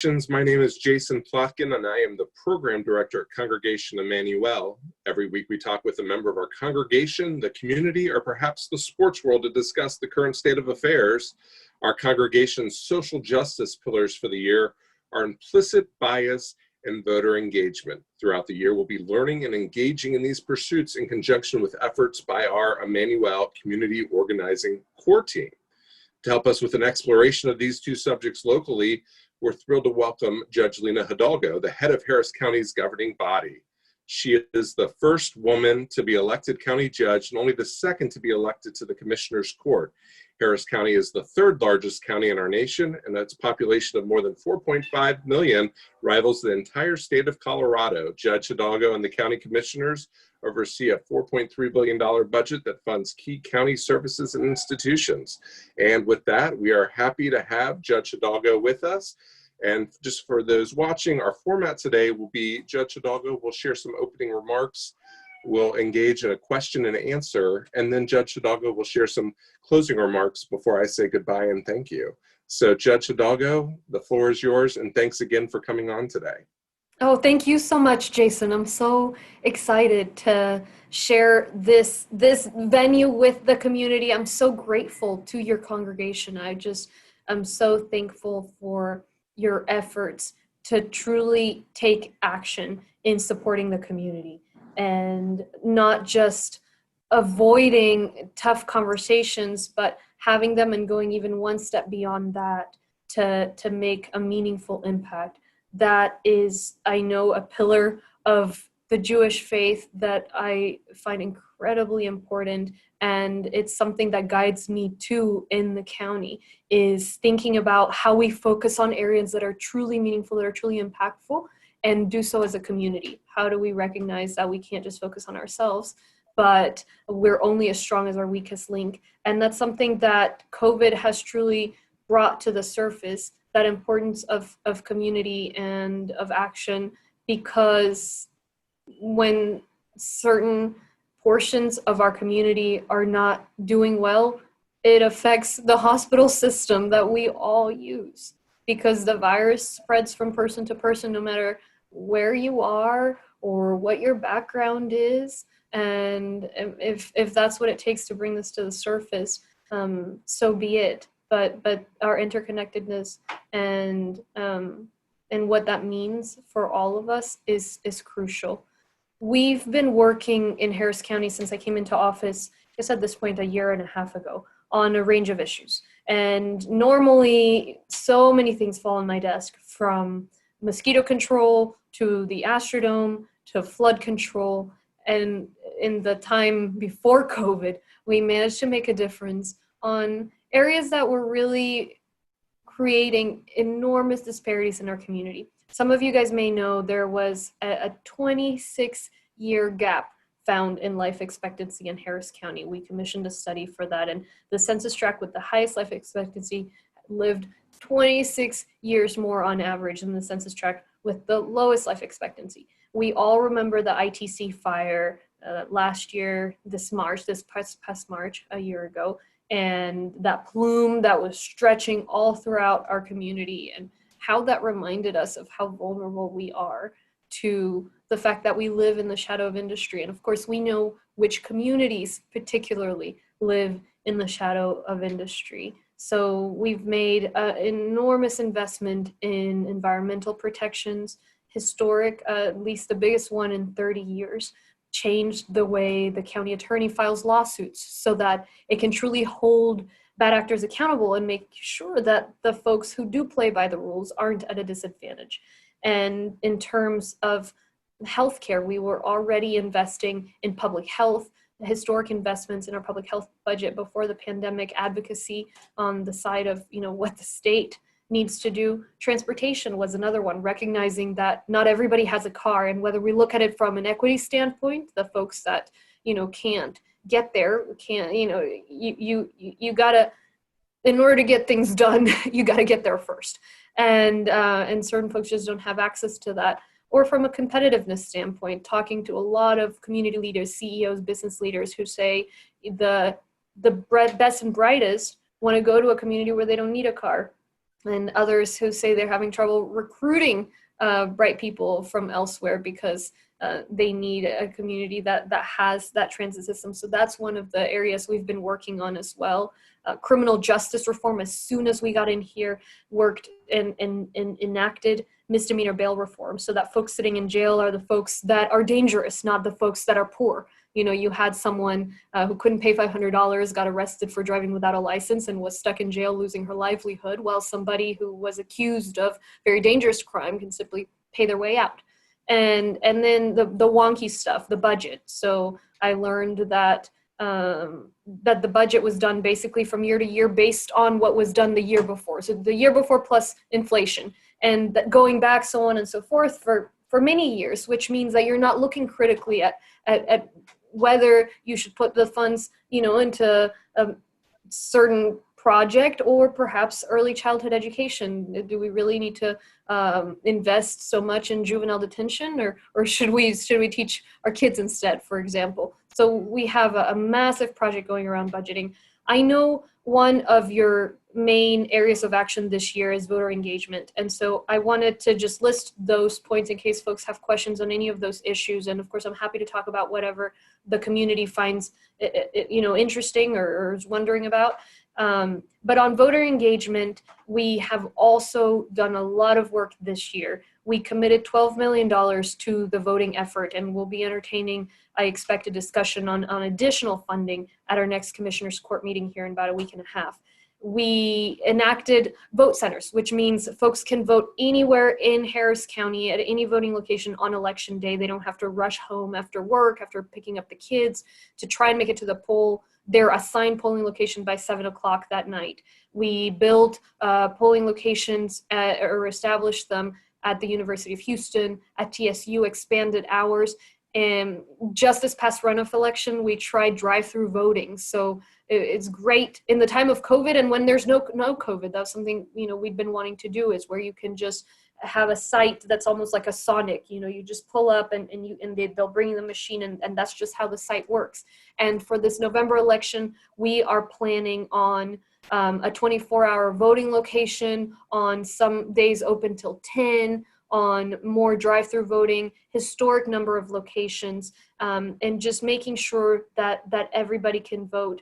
My name is Jason Plotkin, and I am the Program Director at Congregation Emanu. Every week we talk with a member of our congregation, the community, or perhaps the sports world to discuss the current state of affairs. Our congregation's social justice pillars for the year are implicit bias and voter engagement. Throughout the year, we'll be learning and engaging in these pursuits in conjunction with efforts by our Emanu community organizing core team. To help us with an exploration of these two subjects locally, we're thrilled to welcome Judge Lina Hidalgo, the head of Harris County's governing body. She is the first woman to be elected county judge and only the second to be elected to the Commissioner's Court. Harris County is the third largest county in our nation, and its population of more than 4.5 million rivals the entire state of Colorado. Judge Hidalgo and the county commissioners oversee a $4.3 billion budget that funds key county services and institutions. And with that, we are happy to have Judge Hidalgo with us. And just for those watching, our format today will be Judge Hidalgo will share some opening remarks. We'll engage in a question and answer, and then Judge Hidalgo will share some closing remarks before I say goodbye and thank you. So Judge Hidalgo, the floor is yours, and thanks again for coming on today. Oh, thank you so much, Jason. I'm so excited to share this venue with the community. I'm so grateful to your congregation. I'm so thankful for your efforts to truly take action in supporting the community and not just avoiding tough conversations, but having them and going even one step beyond that to make a meaningful impact. That is, I know, a pillar of the Jewish faith that I find incredibly important, and it's something that guides me too in the county, is thinking about how we focus on areas that are truly meaningful, that are truly impactful, and do so as a community. How do we recognize that we can't just focus on ourselves, but we're only as strong as our weakest link? And that's something that COVID has truly brought to the surface, that importance of community and of action, because when certain portions of our community are not doing well, it affects the hospital system that we all use, because the virus spreads from person to person, no matter where you are or what your background is. And if that's what it takes to bring this to the surface, so be it. But our interconnectedness and what that means for all of us is crucial. We've been working in Harris County since I came into office, I guess at this point, 1.5 years ago, on a range of issues. And normally, so many things fall on my desk, from mosquito control to the Astrodome to flood control. And in the time before COVID, we managed to make a difference on areas that were really creating enormous disparities in our community. Some of you guys may know there was a 26-year gap found in life expectancy in Harris County. We commissioned a study for that, and the census tract with the highest life expectancy lived 26 years more on average than the census tract with the lowest life expectancy. We all remember the ITC fire last year, this past March, a year ago, and that plume that was stretching all throughout our community, and how that reminded us of how vulnerable we are to the fact that we live in the shadow of industry. And of course, we know which communities particularly live in the shadow of industry. So we've made an enormous investment in environmental protections, historic, at least the biggest one in 30 years, changed the way the county attorney files lawsuits so that it can truly hold bad actors accountable and make sure that the folks who do play by the rules aren't at a disadvantage. And in terms of healthcare, we were already investing in public health, historic investments in our public health budget before the pandemic, advocacy on the side of, what the state needs to do. Transportation was another one, recognizing that not everybody has a car, and whether we look at it from an equity standpoint, the folks that can't get there, you gotta, in order to get things done, you gotta get there first, and certain folks just don't have access to that. Or from a competitiveness standpoint, talking to a lot of community leaders, CEOs, business leaders who say the best and brightest want to go to a community where they don't need a car. and others who say they're having trouble recruiting bright people from elsewhere because they need a community that has that transit system. So that's one of the areas we've been working on as well. Criminal justice reform, as soon as we got in here, worked and enacted misdemeanor bail reform, so that folks sitting in jail are the folks that are dangerous, not the folks that are poor. You know, you had someone who couldn't pay $500, got arrested for driving without a license and was stuck in jail losing her livelihood, while somebody who was accused of very dangerous crime can simply pay their way out. And then the wonky stuff, the budget. So I learned that that the budget was done basically from year to year based on what was done the year before. So the year before plus inflation, and going back so on and so forth for many years, which means that you're not looking critically at whether you should put the funds, you know, into a certain project or perhaps early childhood education. Do we really need to invest so much in juvenile detention, or should we teach our kids instead, for example? So we have a massive project going around budgeting. I know one of your main areas of action this year is voter engagement. And so I wanted to just list those points in case folks have questions on any of those issues. And of course, I'm happy to talk about whatever the community finds, you know, interesting or is wondering about. But on voter engagement, we have also done a lot of work this year. We committed $12 million to the voting effort, and we'll be entertaining, I expect, a discussion on additional funding at our next Commissioners Court meeting here in about a week and a half. We enacted vote centers, which means folks can vote anywhere in Harris County at any voting location on election day. They don't have to rush home after work, after picking up the kids to try and make it to the poll. Their assigned polling location by 7 o'clock that night. We built polling locations or established them at the University of Houston, at TSU, expanded hours. And just this past runoff election, we tried drive-through voting. So it's great in the time of COVID, and when there's no COVID. That's something, you know, we've been wanting to do, is where you can just have a site that's almost like a Sonic. You know, you just pull up and they'll bring you the machine, and that's just how the site works. And for this November election, we are planning on a 24-hour voting location, on some days open till 10, on more drive-through voting, historic number of locations, and just making sure that everybody can vote.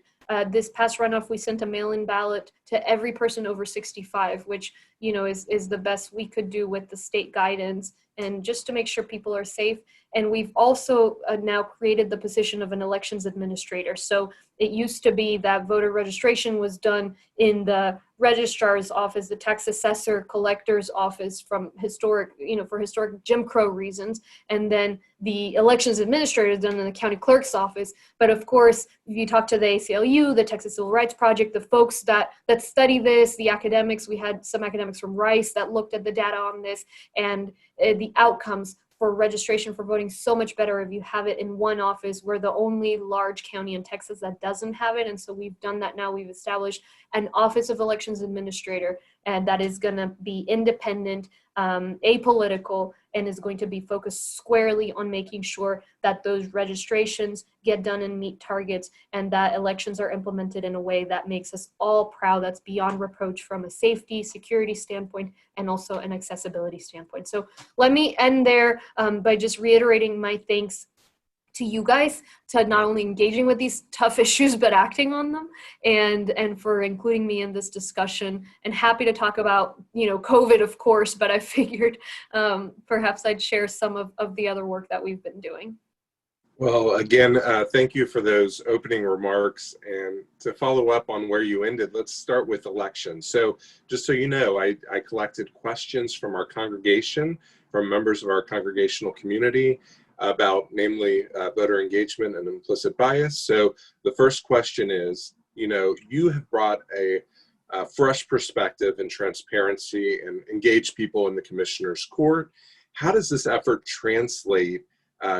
This past runoff, we sent a mail-in ballot to every person over 65, which, you know, is the best we could do with the state guidance, and just to make sure people are safe. And we've also now created the position of an elections administrator. So it used to be that voter registration was done in the registrar's office, the tax assessor collector's office from historic, you know, for historic Jim Crow reasons. And then the elections administrator is done in the county clerk's office. But of course, if you talk to the ACLU, the Texas Civil Rights Project, the folks that study this, the academics, we had some academics from Rice that looked at the data on this, and the outcomes for registration for voting so much better if you have it in one office. We're the only large county in Texas that doesn't have it, and so we've done that now. We've established an Office of Elections Administrator, and that is going to be independent, apolitical, and is going to be focused squarely on making sure that those registrations get done and meet targets, and that elections are implemented in a way that makes us all proud, that's beyond reproach from a safety, security standpoint, and also an accessibility standpoint. So let me end there by just reiterating my thanks to you guys, to not only engaging with these tough issues, but acting on them, and for including me in this discussion. And happy to talk about, you know, COVID, of course, but I figured perhaps I'd share some of the other work that we've been doing. Well, again, thank you for those opening remarks. And to follow up on where you ended, let's start with elections. So just so you know, I collected questions from our congregation, from members of our congregational community, about namely voter engagement and implicit bias. So the first question is, you know, you have brought a fresh perspective and transparency and engaged people in the Commissioner's Court. How does this effort translate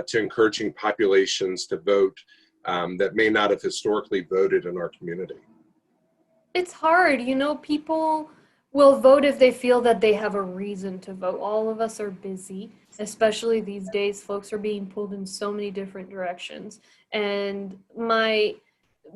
to encouraging populations to vote that may not have historically voted in our community? It's hard, you know, people will vote if they feel that they have a reason to vote. All of us are busy, especially these days. Folks are being pulled in so many different directions. And my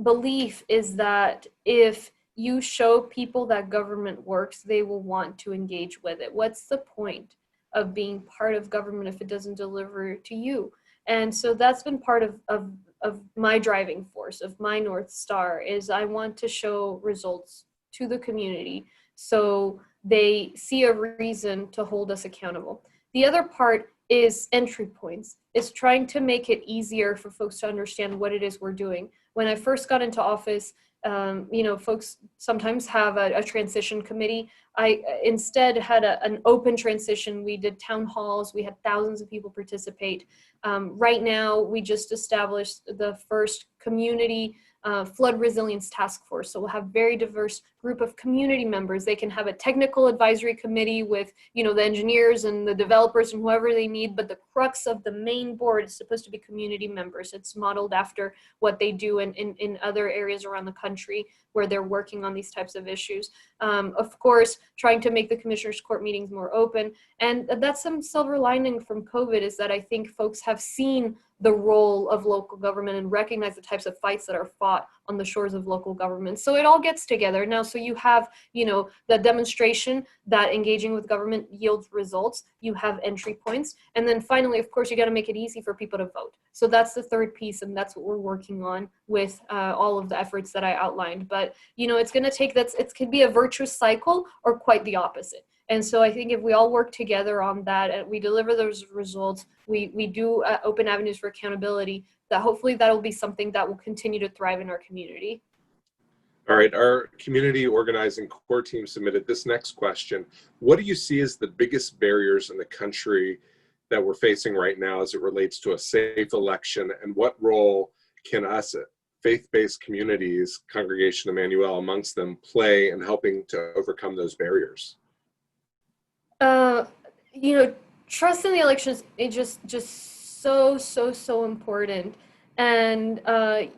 belief is that if you show people that government works, they will want to engage with it. What's the point of being part of government if it doesn't deliver to you? And so that's been part of my driving force, of my North Star, is I want to show results to the community so they see a reason to hold us accountable. The other part is entry points, is trying to make it easier for folks to understand what it is we're doing. When I first got into office, folks sometimes have a transition committee. I instead had an open transition. We did town halls. We had thousands of people participate. Right now, we just established the first community flood resilience task force. So we'll have very diverse group of community members. They can have a technical advisory committee with, the engineers and the developers and whoever they need, but the crux of the main board is supposed to be community members. It's modeled after what they do in other areas around the country where they're working on these types of issues. Of course, trying to make the commissioners' court meetings more open. And that's some silver lining from COVID, is that I think folks have seen the role of local government and recognize the types of fights that are fought on the shores of local government. So it all gets together now. So you have, the demonstration that engaging with government yields results. You have entry points. And then finally, of course, you got to make it easy for people to vote. So that's the third piece. And that's what we're working on with all of the efforts that I outlined. But, it's going to take it could be a virtuous cycle or quite the opposite. And so I think if we all work together on that and we deliver those results, we do open avenues for accountability, that hopefully that'll be something that will continue to thrive in our community. All right, our community organizing core team submitted this next question. What do you see as the biggest barriers in the country that we're facing right now as it relates to a safe election, and what role can us faith-based communities, Congregation Emanu amongst them, play in helping to overcome those barriers? Trust in the elections is just so important. And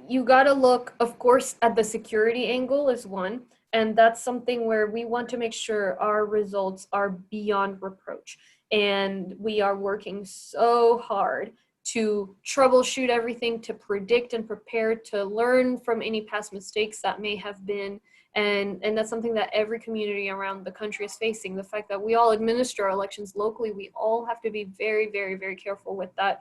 you got to look, of course, at the security angle as one. And that's something where we want to make sure our results are beyond reproach. And we are working so hard to troubleshoot everything, to predict and prepare, to learn from any past mistakes that may have been. And that's something that every community around the country is facing. The fact that we all administer our elections locally, we all have to be very, very, very careful with that.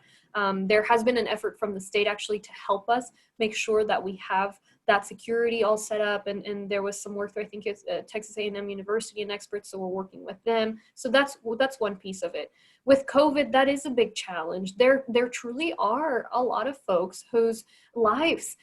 There has been an effort from the state actually to help us make sure that we have that security all set up. And there was some work there, I think it's Texas A&M University and experts, so we're working with them. So that's one piece of it. With COVID, that is a big challenge. There truly are a lot of folks whose lives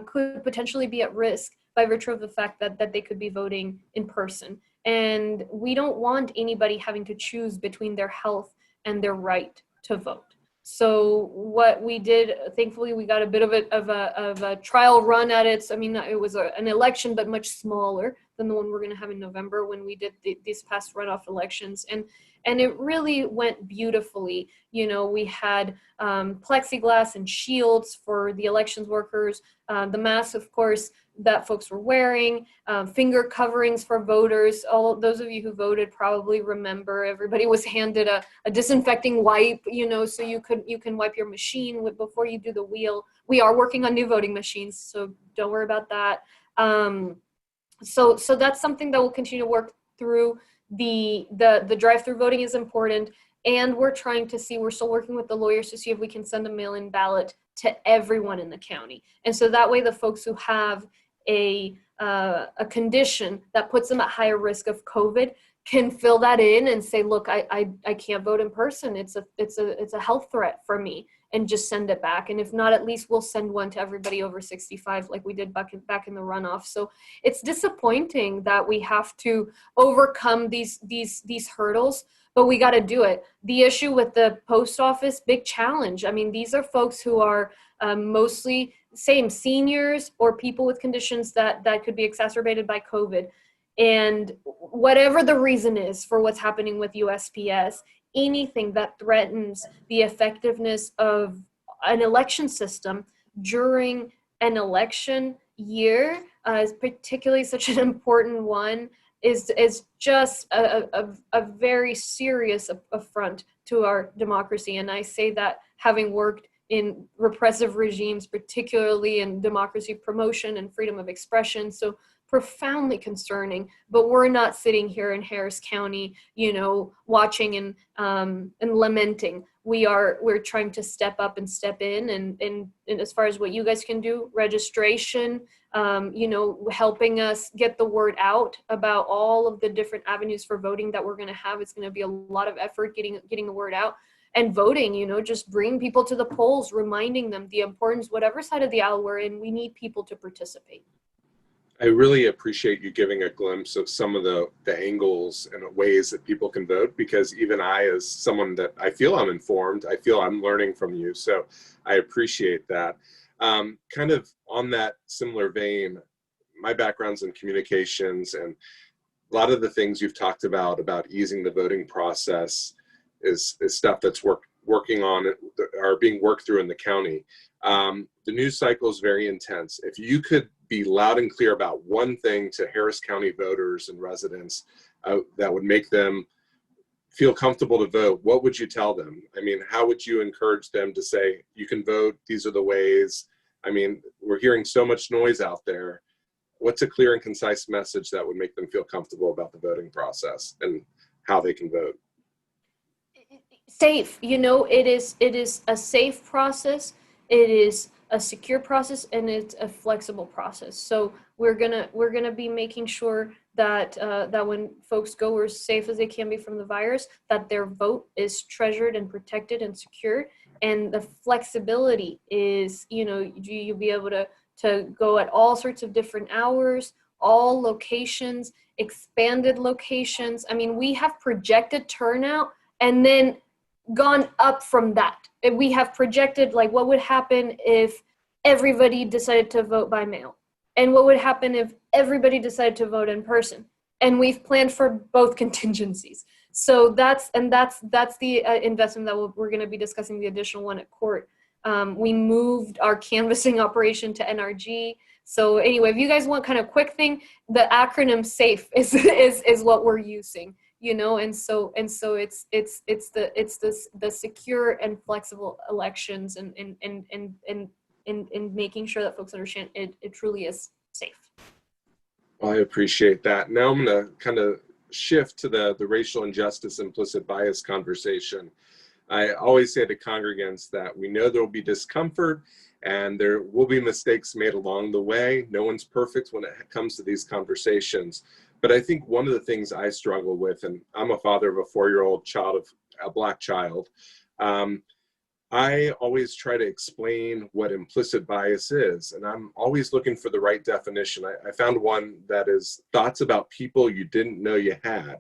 could potentially be at risk by virtue of the fact that they could be voting in person. And we don't want anybody having to choose between their health and their right to vote. So what we did, thankfully, we got a bit of a trial run at it. So, I mean, it was an election, but much smaller than the one we're going to have in November when we did these past runoff elections. And it really went beautifully. We had plexiglass and shields for the elections workers, the masks, of course, that folks were wearing, finger coverings for voters. All those of you who voted probably remember everybody was handed a disinfecting wipe, so you can wipe your machine before you do the wheel. We are working on new voting machines, so don't worry about that. So that's something that we'll continue to work through. The drive-through voting is important, and we're still working with the lawyers to see if we can send a mail-in ballot to everyone in the county. And so that way the folks who have a condition that puts them at higher risk of COVID can fill that in and say, look, I can't vote in person. It's a health threat for me, and just send it back. And if not, at least we'll send one to everybody over 65 like we did back in the runoff. So it's disappointing that we have to overcome these hurdles, but we got to do it. The issue with the post office, big challenge. I mean, these are folks who are mostly seniors or people with conditions that could be exacerbated by COVID. And whatever the reason is for what's happening with USPS, anything that threatens the effectiveness of an election system during an election year, is particularly such an important one, is just a very serious affront to our democracy. And I say that having worked in repressive regimes, particularly in democracy promotion and freedom of expression. So profoundly concerning, but we're not sitting here in Harris County, watching and lamenting. We're trying to step up and step in, and as far as what you guys can do, registration, helping us get the word out about all of the different avenues for voting that we're going to have. It's going to be a lot of effort getting the word out. And voting, just bring people to the polls, reminding them the importance, whatever side of the aisle we're in, we need people to participate. I really appreciate you giving a glimpse of some of the angles and ways that people can vote, because even I, as someone that I feel I'm informed, I feel I'm learning from you. So I appreciate that. Kind of on that similar vein, my background's in communications, and a lot of the things you've talked about easing the voting process is stuff that's working on or being worked through in the county. The news cycle is very intense. If you could be loud and clear about one thing to Harris County voters and residents that would make them feel comfortable to vote, what would you tell them? I mean, how would you encourage them to say, you can vote, these are the ways? I mean, we're hearing so much noise out there. What's a clear and concise message that would make them feel comfortable about the voting process and how they can vote? Safe, it is a safe process, it is a secure process, and it's a flexible process. So we're gonna be making sure that that when folks go as safe as they can be from the virus, that their vote is treasured and protected and secure. And the flexibility is, you'll be able to go at all sorts of different hours, all locations, expanded locations. I mean, we have projected turnout and then gone up from that. We have projected like what would happen if everybody decided to vote by mail, and what would happen if everybody decided to vote in person. And we've planned for both contingencies. So that's the investment that we're going to be discussing, the additional one at court. We moved our canvassing operation to NRG. So anyway, if you guys want kind of quick thing, the acronym SAFE is what we're using. And so it's the secure and flexible elections, and making sure that folks understand it truly is safe. Well, I appreciate that. Now I'm going to kind of shift to the racial injustice, implicit bias conversation. I always say to congregants that we know there will be discomfort and there will be mistakes made along the way. No one's perfect when it comes to these conversations. But I think one of the things I struggle with, and I'm a father of a 4-year-old child, of a Black child, I always try to explain what implicit bias is, and I'm always looking for the right definition. I found one that is thoughts about people you didn't know you had.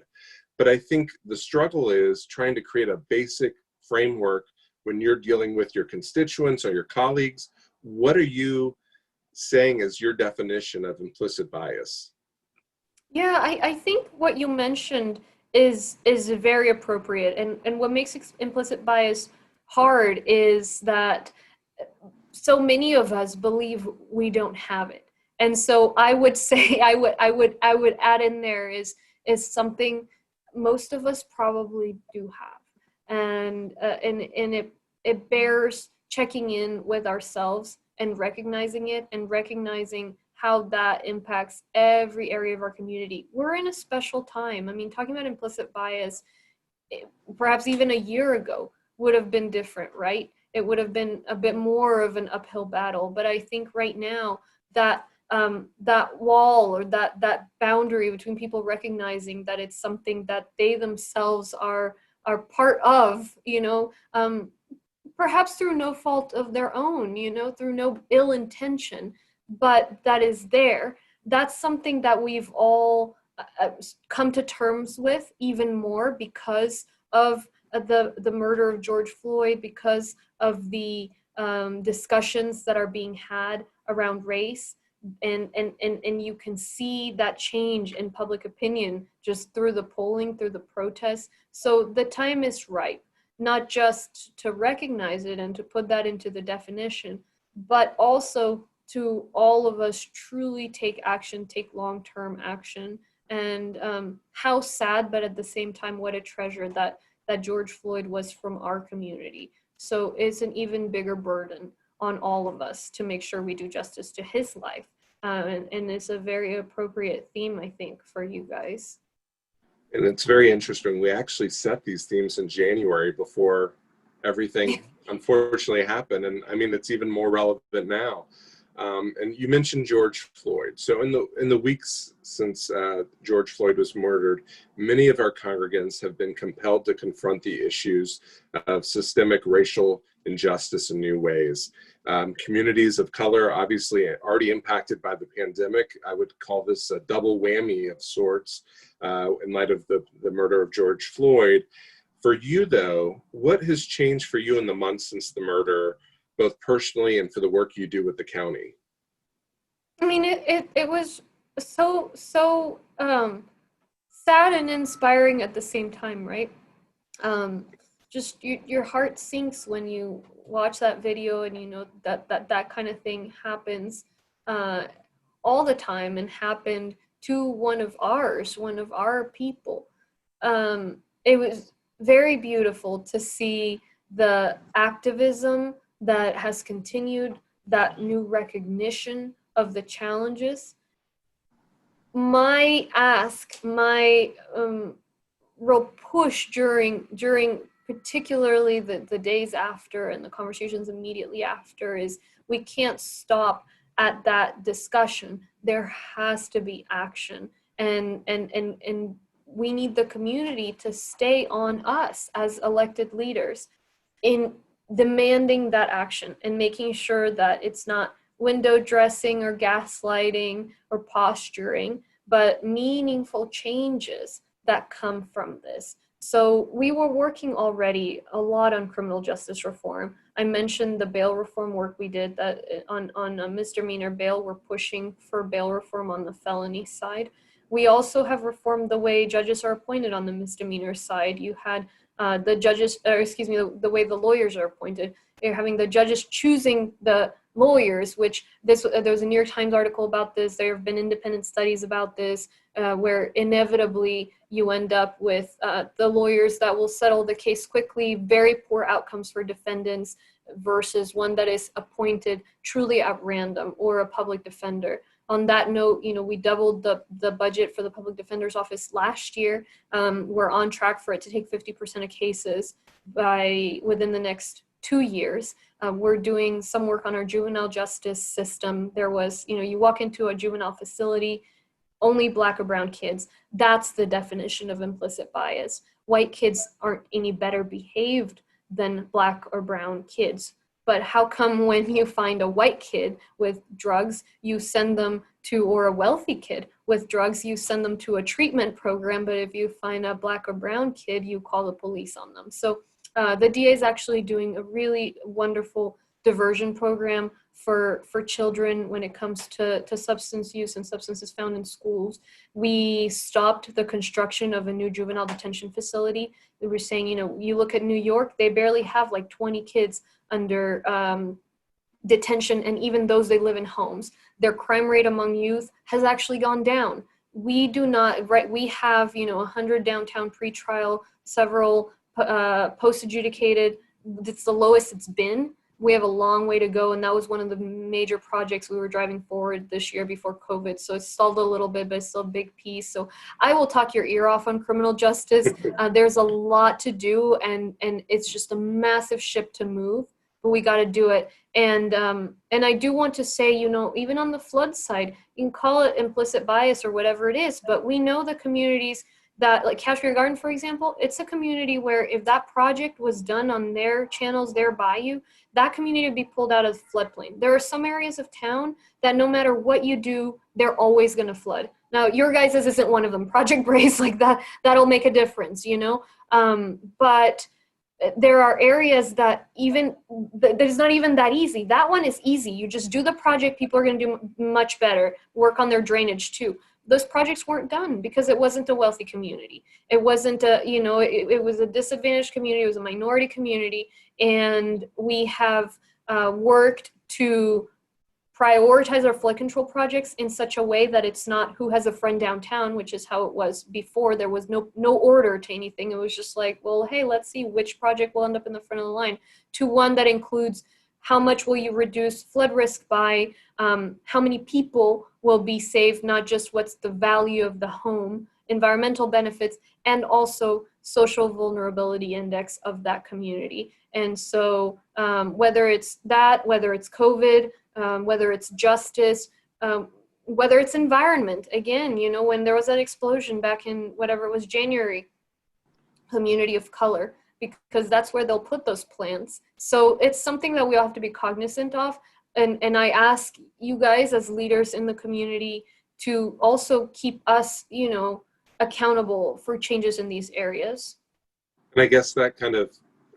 But I think the struggle is trying to create a basic framework when you're dealing with your constituents or your colleagues. What are you saying is your definition of implicit bias? Yeah, I think what you mentioned is very appropriate. And what makes implicit bias hard is that so many of us believe we don't have it. And so I would say I would add in there is something most of us probably do have. And it bears checking in with ourselves and recognizing it, and recognizing how that impacts every area of our community. We're in a special time. I mean, talking about implicit bias, perhaps even a year ago would have been different, right? It would have been a bit more of an uphill battle. But I think right now that that wall, or that boundary between people recognizing that it's something that they themselves are part of, perhaps through no fault of their own, through no ill intention, but that is there. That's something that we've all come to terms with even more because of the murder of George Floyd, because of the discussions that are being had around race. And you can see that change in public opinion just through the polling, through the protests. So the time is ripe, not just to recognize it and to put that into the definition, but also to all of us truly take action, take long-term action. And how sad, but at the same time, what a treasure that George Floyd was from our community. So it's an even bigger burden on all of us to make sure we do justice to his life. and it's a very appropriate theme, I think, for you guys. And it's very interesting. We actually set these themes in January before everything unfortunately happened. And I mean, it's even more relevant now. And you mentioned George Floyd. So in the weeks since George Floyd was murdered, many of our congregants have been compelled to confront the issues of systemic racial injustice in new ways. Communities of color, obviously already impacted by the pandemic. I would call this a double whammy of sorts in light of the murder of George Floyd. For you, though, what has changed for you in the months since the murder, both personally and for the work you do with the county? I mean, it was so sad and inspiring at the same time, right? Just your heart sinks when you watch that video, and you know that kind of thing happens all the time, and happened to one of our people. It was very beautiful to see the activism that has continued, that new recognition of the challenges. My ask, my real push during particularly the days after and the conversations immediately after is, we can't stop at that discussion. There has to be action, and we need the community to stay on us as elected leaders in demanding that action and making sure that it's not window dressing or gaslighting or posturing, but meaningful changes that come from this. So we were working already a lot on criminal justice reform. I mentioned the bail reform work we did, that on a misdemeanor bail, we're pushing for bail reform on the felony side. We also have reformed the way judges are appointed on the misdemeanor side. You had the judges, or excuse me, the way the lawyers are appointed. You're having the judges choosing the lawyers, which there was a New York Times article about this. There have been independent studies about this, where inevitably you end up with the lawyers that will settle the case quickly, very poor outcomes for defendants, versus one that is appointed truly at random, or a public defender. On that note, you know, we doubled the budget for the public defender's office last year. We're on track for it to take 50% of cases within the next 2 years. We're doing some work on our juvenile justice system. There was, you know, you walk into a juvenile facility, only Black or brown kids. That's the definition of implicit bias. White kids aren't any better behaved than Black or brown kids. But how come when you find a white kid with drugs, you send them to, or a wealthy kid with drugs, you send them to a treatment program, but if you find a Black or brown kid, you call the police on them. So the DA is actually doing a really wonderful diversion program for children when it comes to substance use and substances found in schools. We stopped the construction of a new juvenile detention facility. We were saying, you know, you look at New York, they barely have like 20 kids under detention, and even those, they live in homes. Their crime rate among youth has actually gone down. We do not, right, we have, you know, 100 downtown pretrial, several post-adjudicated. It's the lowest it's been. We have a long way to go, and that was one of the major projects we were driving forward this year before COVID. So it's stalled a little bit, but it's still a big piece. So I will talk your ear off on criminal justice. There's a lot to do, and it's just a massive ship to move, but we got to do it. And I do want to say, you know, even on the flood side, you can call it implicit bias or whatever it is, but we know the communities that, like Cashmere Garden, for example, it's a community where if that project was done on their channels, their bayou, that community would be pulled out of the floodplain. There are some areas of town that no matter what you do, they're always going to flood. Now, your guys' isn't one of them. Project Brace, like that'll make a difference, you know? But there are areas that there's not even that easy. That one is easy. You just do the project, people are going to do much better. Work on their drainage too. Those projects weren't done because it wasn't a wealthy community. It wasn't it was a disadvantaged community. It was a minority community. And we have worked to prioritize our flood control projects in such a way that it's not who has a friend downtown, which is how it was before. There was no order to anything. It was just like, well, hey, let's see which project will end up in the front of the line, to one that includes how much will you reduce flood risk by, how many people will be safe, not just what's the value of the home, environmental benefits, and also social vulnerability index of that community. And so whether it's that, whether it's COVID, whether it's justice, whether it's environment, again, you know, when there was an explosion back in whatever it was, January, community of color, because that's where they'll put those plants. So it's something that we all have to be cognizant of. And I ask you guys as leaders in the community to also keep us, you know, accountable for changes in these areas. And I guess that kind of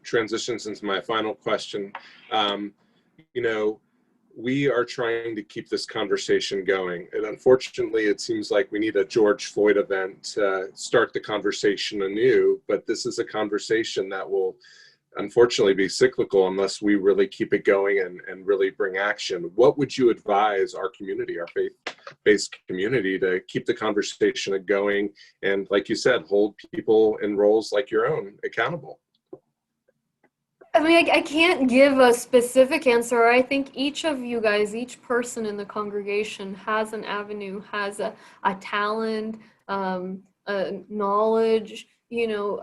transitions into my final question. You know, we are trying to keep this conversation going. And unfortunately, it seems like we need a George Floyd event to start the conversation anew. But this is a conversation that will unfortunately be cyclical unless we really keep it going and really bring action. What would you advise our community, our faith-based community, to keep the conversation going and, like you said, hold people in roles like your own accountable? I mean, I can't give a specific answer. I think each of you guys, each person in the congregation has an avenue, has a talent, a knowledge, you know,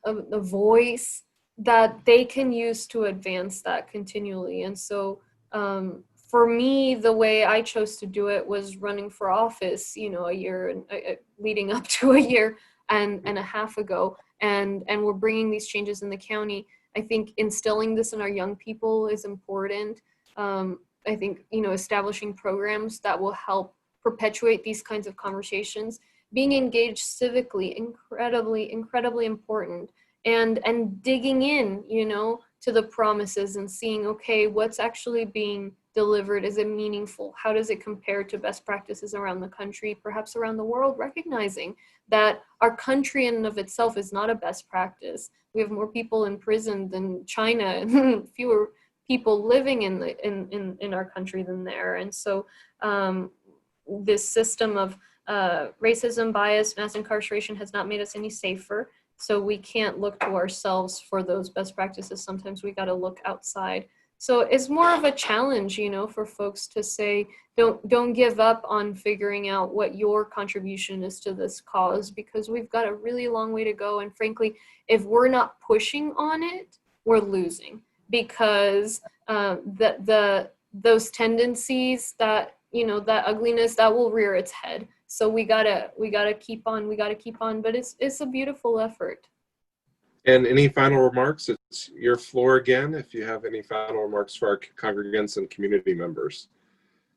a voice that they can use to advance that continually. And so for me, the way I chose to do it was running for office, you know, a year leading up to a year and a half ago. And we're bringing these changes in the county. I think instilling this in our young people is important. I think, you know, establishing programs that will help perpetuate these kinds of conversations, being engaged civically, incredibly important, and digging in, you know, to the promises and seeing, okay, what's actually being delivered? Is it meaningful? How does it compare to best practices around the country, perhaps around the world, recognizing that our country in and of itself is not a best practice. We have more people in prison than China and fewer people living in our country than there. And so this system of racism, bias, mass incarceration has not made us any safer. So we can't look to ourselves for those best practices. Sometimes we got to look outside. So it's more of a challenge, you know, for folks to say, don't give up on figuring out what your contribution is to this cause, because we've got a really long way to go. And frankly, if we're not pushing on it, we're losing, because those tendencies, that, you know, that ugliness, that will rear its head. So we gotta keep on, but it's a beautiful effort. And any final remarks? It's your floor again, if you have any final remarks for our congregants and community members.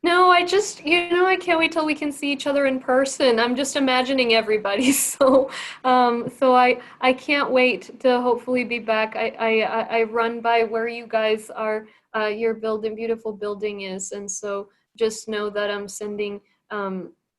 No, I just, you know, I can't wait till we can see each other in person. I'm just imagining everybody. So I can't wait to hopefully be back. I run by where you guys are, your beautiful building is. And so just know that I'm sending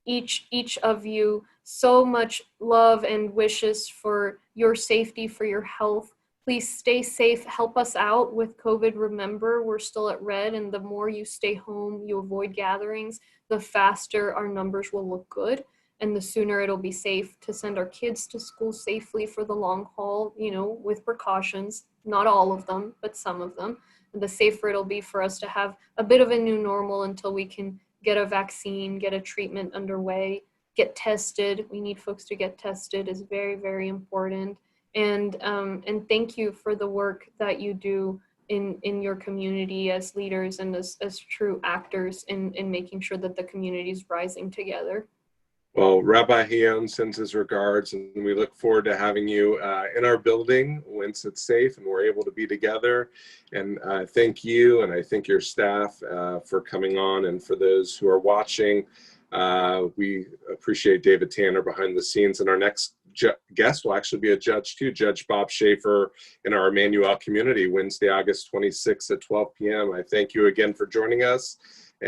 each of you so much love and wishes for your safety, for your health. Please stay safe. Help us out with COVID. Remember, we're still at red, and the more you stay home, you avoid gatherings, the faster our numbers will look good, and the sooner it'll be safe to send our kids to school safely for the long haul, you know, with precautions, not all of them, but some of them. And the safer it'll be for us to have a bit of a new normal until we can get a vaccine, get a treatment underway, get tested. We need folks to get tested is very, very important. And thank you for the work that you do in your community as leaders and as true actors in making sure that the community is rising together. Well, Rabbi Hion sends his regards, and we look forward to having you in our building once it's safe and we're able to be together. And thank you, and I thank your staff for coming on, and for those who are watching. We appreciate David Tanner behind the scenes, and our next guest will actually be a judge too, Judge Bob Schaefer, in our Emanu community, Wednesday, August 26th at 12 p.m. I thank you again for joining us.